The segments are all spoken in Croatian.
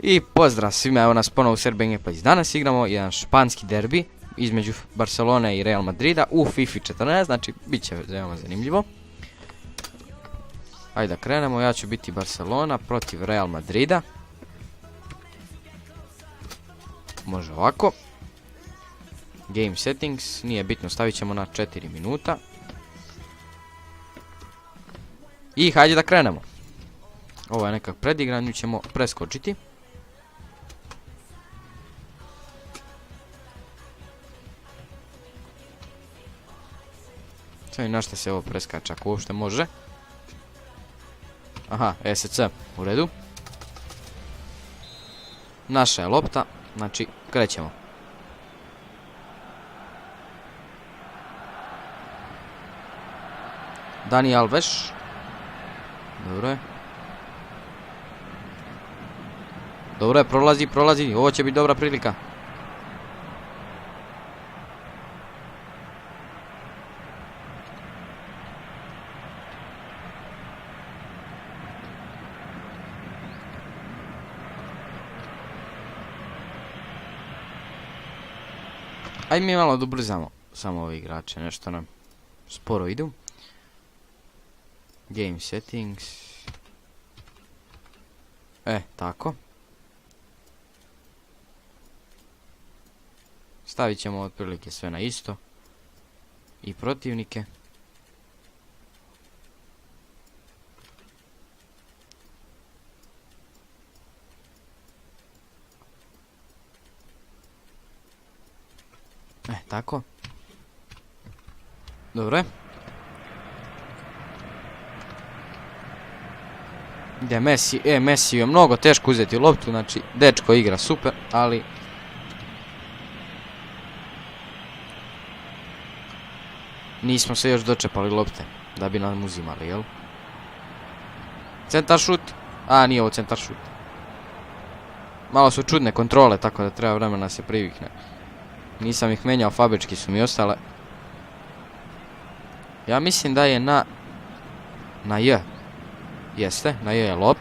I pozdrav svima, evo nas ponovo u Serbian Gameplays. Danas igramo jedan španski derbi između Barcelone i Real Madrida u FIFA 14, znači bit će veoma zanimljivo. Ajde da krenemo, ja ću biti Barcelona protiv Real Madrida. Može ovako. Game settings, nije bitno, stavit ćemo na 4 minuta. I hajde da krenemo. Ovo je nekak predigran, nju ćemo preskočiti. Sve na što se ovo preskača, ako uopšte može. Aha, SC, u redu. Naša je lopta, znači krećemo. Dani Alves. Dobro je. Dobro je, prolazi, ovo će biti dobra prilika. Ajde mi malo da ubrzamo samo ove igrače, nešto nam sporo idu. Game settings. Tako. Stavit ćemo otprilike sve na isto. I protivnike. Tako. Dobro je. Gdje Messi? Messi je mnogo teško uzeti loptu, znači dečko igra super, ali nismo se još dočepali lopte da bi nam uzimali, jel? Centar šut? A, nije ovo centar šut. Malo su čudne kontrole, tako da treba vremena se privikne. Nisam ih menjao, fabrički su mi ostale. Ja mislim da je na J. Jeste, na J je lop.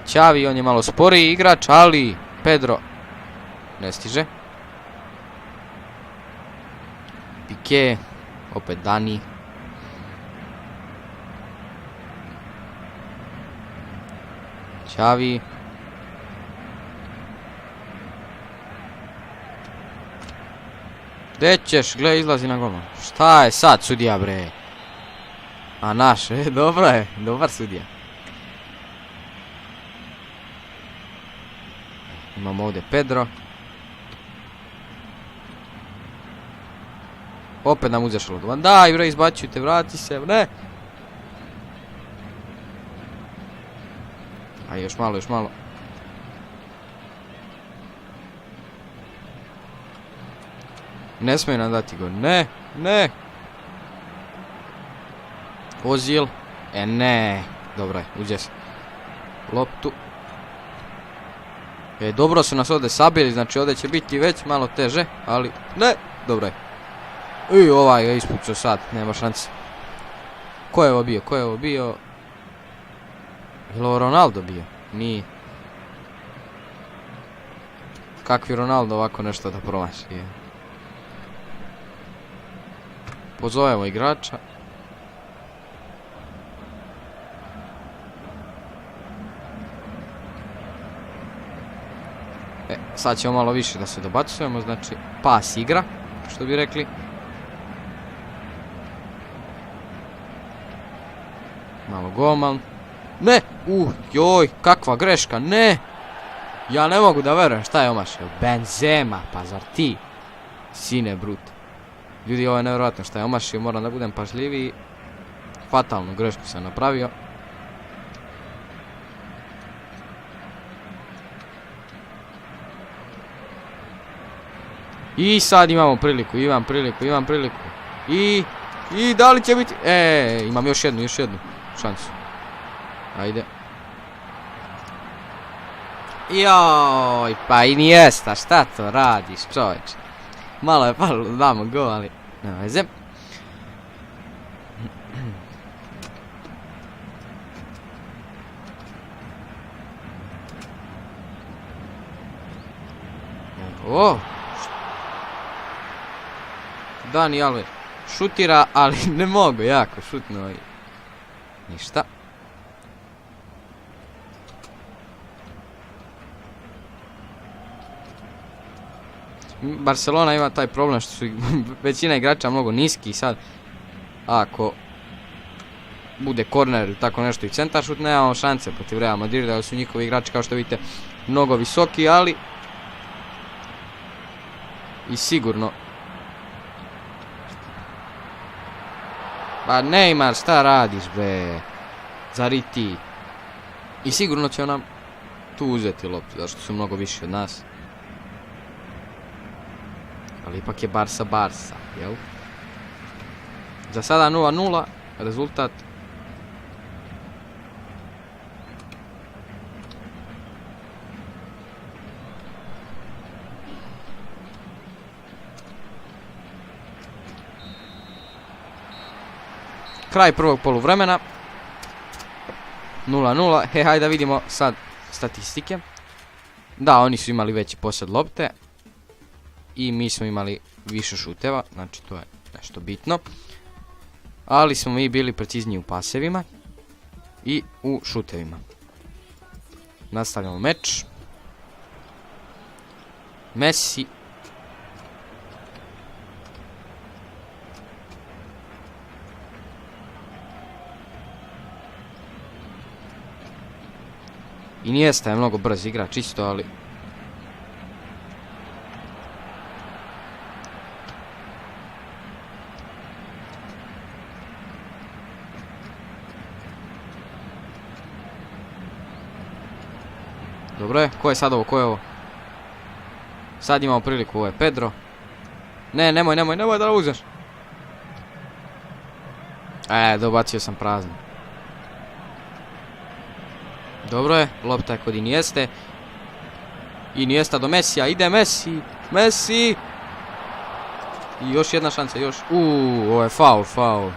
Xavi, on je malo sporiji igrač, ali Pedro ne stiže. Piqué, opet Dani. Xavi. Gdje ćeš? Gle, izlazi na golman. Šta je sad sudija, bre? A naš, dobro je, dobar sudija. Imamo ovdje Pedro. Opet nam uzeš lodovan. Daj, bre, izbačuju te, vrati se, ne. A još malo, još malo. Ne smije nam dati go. Ne, ne. Ozil. Ne. Dobro je, uđe se. Loptu. Dobro su nas ovdje sabili, znači ovdje će biti već malo teže, ali ne. Dobro je. I ovaj je ispucao sad, nema šanse. Ko je ovo bio, ko je ovo bio? Je li ovo Ronaldo bio? Nije. Kakvi Ronaldo ovako nešto da promaši. Pozovemo igrača. Sad ćemo malo više da se dobacujemo, znači pas igra, što bi rekli. Malo golman. Ne! Joj, kakva greška, ne! Ja ne mogu da verujem, šta je omašio? Benzema, pa zar ti? Sine brut. Ljudi, ovo je nevjerojatno šta je omašio, moram da budem pažljiviji. Fatalnu grešku sam napravio. I sad imamo priliku, imam priliku. I da li će biti? Imam još jednu šansu. Ajde. Joj, pa Iniesta, šta to radiš, čovječe? Malo je palo, damo go, ali nema veze. O! Dani Alves šutira, ali ne mogu jako šutno i ništa. Barcelona ima taj problem što su većina igrača mnogo niski i sad ako bude korner ili tako nešto i centar šut, nemamo šanse protiv Real Madrida, jer su njihovi igrači kao što vidite mnogo visoki, ali i sigurno. Pa Neymar, šta radiš bre? Zar i ti? I sigurno će nam tu uzeti loptu, zašto su mnogo viši od nas. Ali ipak je Barca, jel? Za sada 0-0, rezultat. Kraj prvog poluvremena. 0-0. Hajde da vidimo sad statistike. Da, oni su imali veći posjed lopte. I mi smo imali više šuteva. Znači to je nešto bitno. Ali smo mi bili precizniji u pasevima. I u šutevima. Nastavljamo meč. Messi. Iniesta je mnogo brz igrač isto, ali dobro je, ko je sad ovo, ko je ovo? Sad imamo priliku, ovo je Pedro. Ne, nemoj da uzmeš. Dobacio sam prazno. Dobro je, lopta je kod Inieste. Iniesta do Messija, ide Messi. Messi! I još jedna šansa, još. Ovo je faul.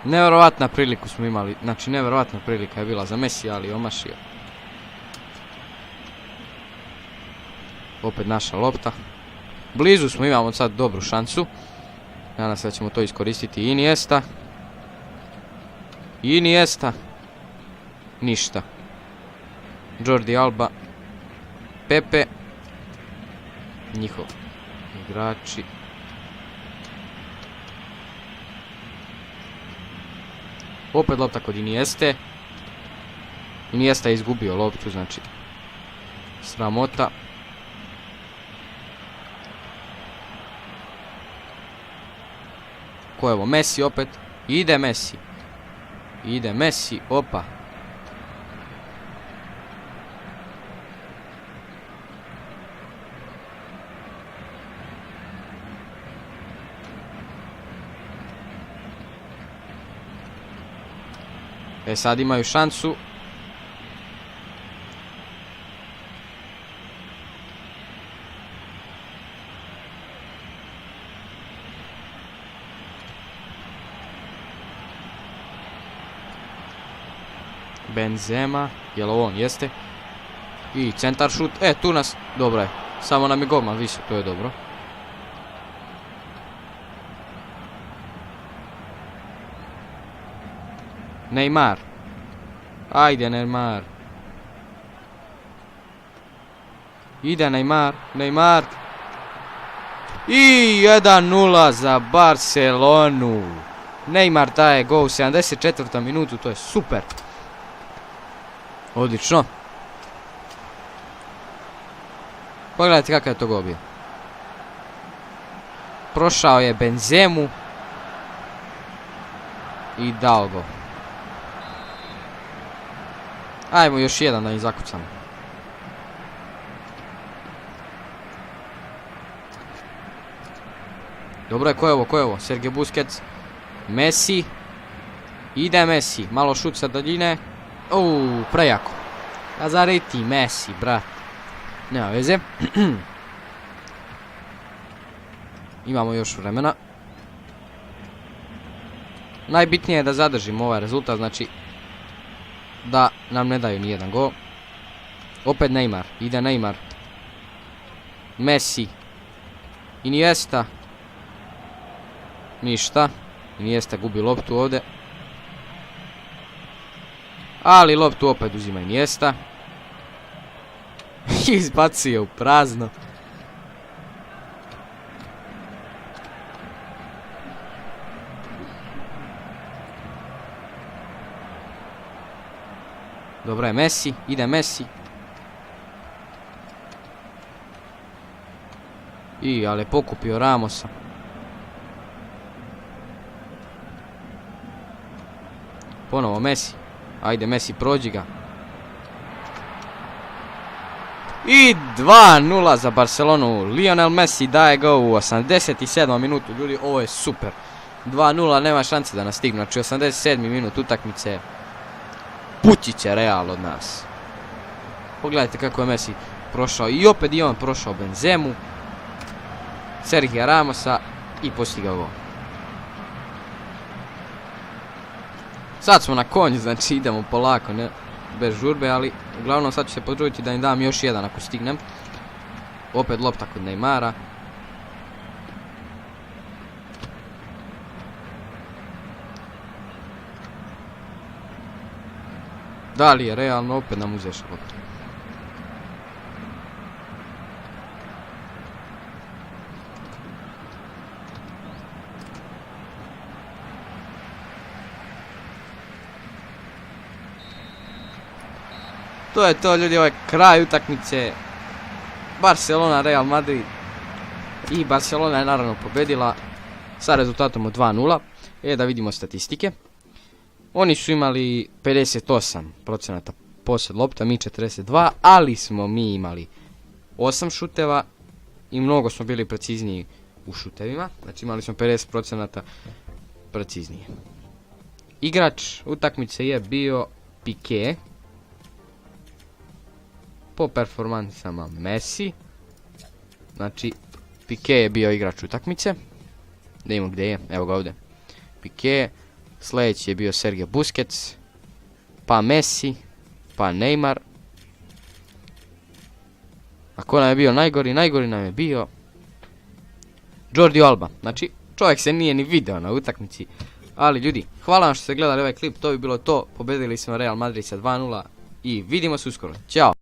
Nevjerovatna priliku smo imali. Znači, nevjerovatna prilika je bila za Messi, ali omašio. Opet naša lopta. Blizu smo, imamo sad dobru šansu. Nadam se da ćemo to iskoristiti. Iniesta. Ništa. Jordi Alba. Pepe. Njihov igrači. Opet lopta kod Inieste. Iniesta je izgubio loptu, znači sramota. Ko je ovo? Messi opet. Ide Messi. Opa. Sad imaju šansu. Benzema, jel ovo on? Jeste. I centar šut, tu nas, dobro je. Samo nam je golman visok, to je dobro. Neymar. Ajde Neymar. Ide Neymar. I 1-0 za Barcelonu. Neymar daje gol u 74. minutu, to je super. Odlično. Pogledajte kakav je to gol bio. Prošao je Benzemu. I dao go. Ajmo još jedan da ih zakucamo. Dobro je, ko je ovo? Sergio Busquets. Messi. Ide Messi. Malo šut sa daljine. Prejako. A zar i ti Messi, brat. Nema veze. Imamo još vremena. Najbitnije je da zadržimo ovaj rezultat, znači da nam ne daju nijedan gol. Opet Neymar, ide Neymar. Messi. Iniesta. Ništa. Iniesta gubi loptu ovdje. Ali loptu opet uzima Iniesta. Izbacio u prazno. Dobro je Messi, ide Messi. Ali je pokupio Ramosa. Ponovo Messi. Ajde Messi, prođi ga. I 2-0 za Barcelonu. Lionel Messi daje go u 87. minutu. Ljudi, ovo je super. 2-0, nema šanse da nas stignu. Znači 87. minut utakmice. Pući će Real od nas. Pogledajte kako je Messi prošao. I opet je on prošao Benzemu, Sergija Ramosa i postigao gol. Sad smo na konju, znači idemo polako, ne bez žurbe, ali uglavnom sad ću se potruditi da im dam još jedan ako stignem. Opet lopta kod Neymara. Da li je realno, opet nam uzeš loptu. To je to, ljudi, ovo je kraj utakmice. Barcelona, Real Madrid. I Barcelona je naravno pobedila sa rezultatom od 2-0. Da vidimo statistike. Oni su imali 58% posjed lopta, mi 42, ali smo mi imali 8 šuteva i mnogo smo bili precizniji u šutevima. Znači imali smo 50% preciznije. Igrač utakmice je bio Piqué. Po performansama Messi. Znači Piqué je bio igrač utakmice. Da imamo gdje je, evo ga ovdje. Piqué. Sljedeći je bio Sergio Busquets, pa Messi, pa Neymar. A ko nam je bio najgori? Najgori nam je bio Jordi Alba. Znači, čovjek se nije ni video na utakmici. Ali ljudi, hvala vam što ste gledali ovaj klip, to bi bilo to. Pobedili smo Real Madrid sa 2-0 i vidimo se uskoro. Ćao!